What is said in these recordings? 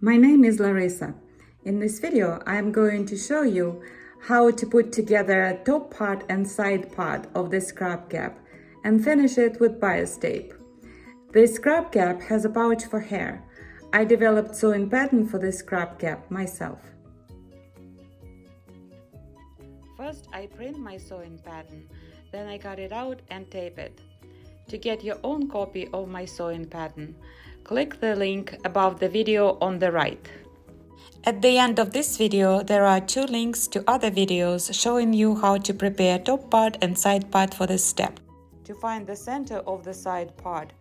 My name is Larissa. In this video, I am going to show you how to put together a top part and side part of the scrap cap and finish it with bias tape. The scrap cap has a pouch for hair. I developed sewing pattern for this scrap cap myself. First, I print my sewing pattern, then I cut it out and tape it. To get your own copy of my sewing pattern, click the link above the video on the right. At the end of this video, there are 2 links to other videos showing you how to prepare top part and side part for this step. To find the center of the side part,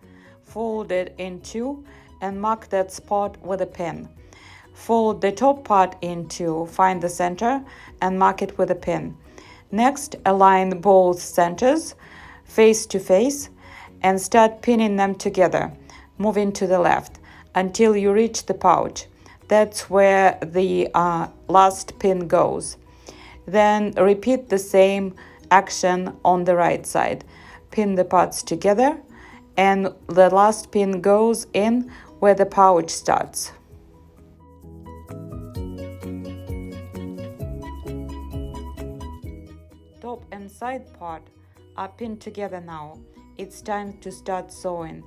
fold it in 2 and mark that spot with a pin. Fold the top part in 2, find the center and mark it with a pin. Next, align both centers face to face and start pinning them together, moving to the left until you reach the pouch. That's where the last pin goes. Then repeat the same action on the right side. Pin the parts together and the last pin goes in where the pouch starts. Top and side part are pinned together now. It's time to start sewing.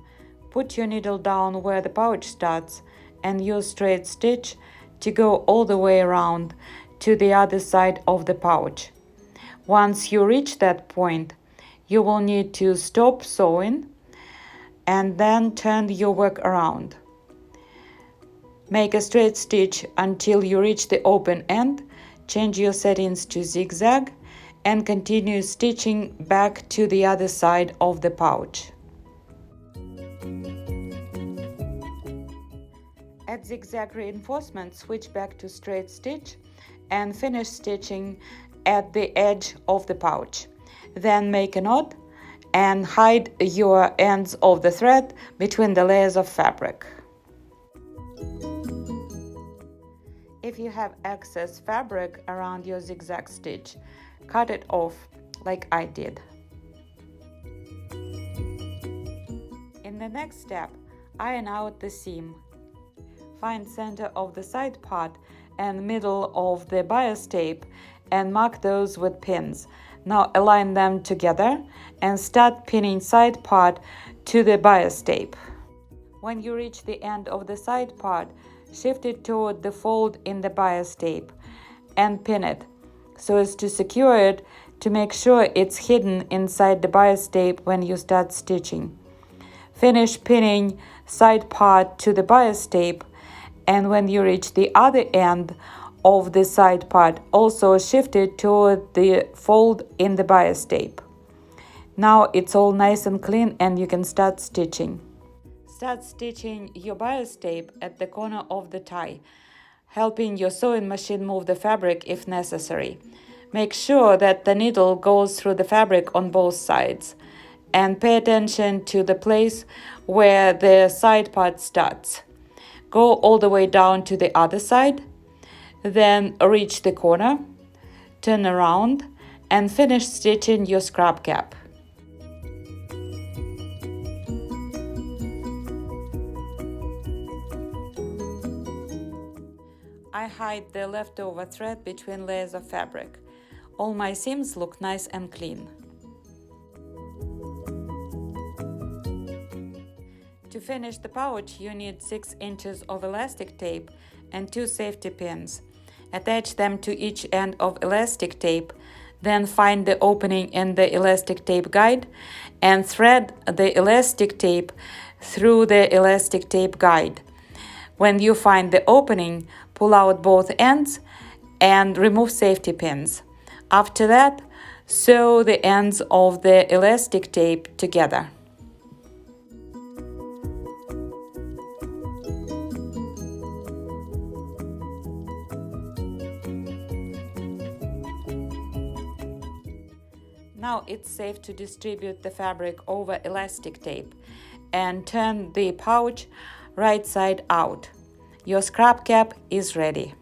Put your needle down where the pouch starts and use straight stitch to go all the way around to the other side of the pouch. Once you reach that point, you will need to stop sewing and then turn your work around. Make a straight stitch until you reach the open end, change your settings to zigzag, and continue stitching back to the other side of the pouch. At zigzag reinforcement, switch back to straight stitch and finish stitching at the edge of the pouch. Then make a knot and hide your ends of the thread between the layers of fabric. If you have excess fabric around your zigzag stitch, cut it off like I did. In the next step, iron out the seam. Find center of the side part and middle of the bias tape and mark those with pins. Now align them together and start pinning side part to the bias tape. When you reach the end of the side part, shift it toward the fold in the bias tape and pin it so as to secure it to make sure it's hidden inside the bias tape when you start stitching. Finish pinning side part to the bias tape, and when you reach the other end of the side part, also shift it toward the fold in the bias tape. Now it's all nice and clean and you can start stitching. Start stitching your bias tape at the corner of the tie, helping your sewing machine move the fabric if necessary. Make sure that the needle goes through the fabric on both sides, and pay attention to the place where the side part starts. Go all the way down to the other side, then reach the corner, turn around, and finish stitching your scrap cap. I hide the leftover thread between layers of fabric. All my seams look nice and clean. To finish the pouch, you need 6 inches of elastic tape and 2 safety pins. Attach them to each end of elastic tape, then find the opening in the elastic tape guide and thread the elastic tape through the elastic tape guide. When you find the opening, pull out both ends and remove safety pins. After that, sew the ends of the elastic tape together. Now it's safe to distribute the fabric over elastic tape and turn the pouch right side out. Your scrap cap is ready.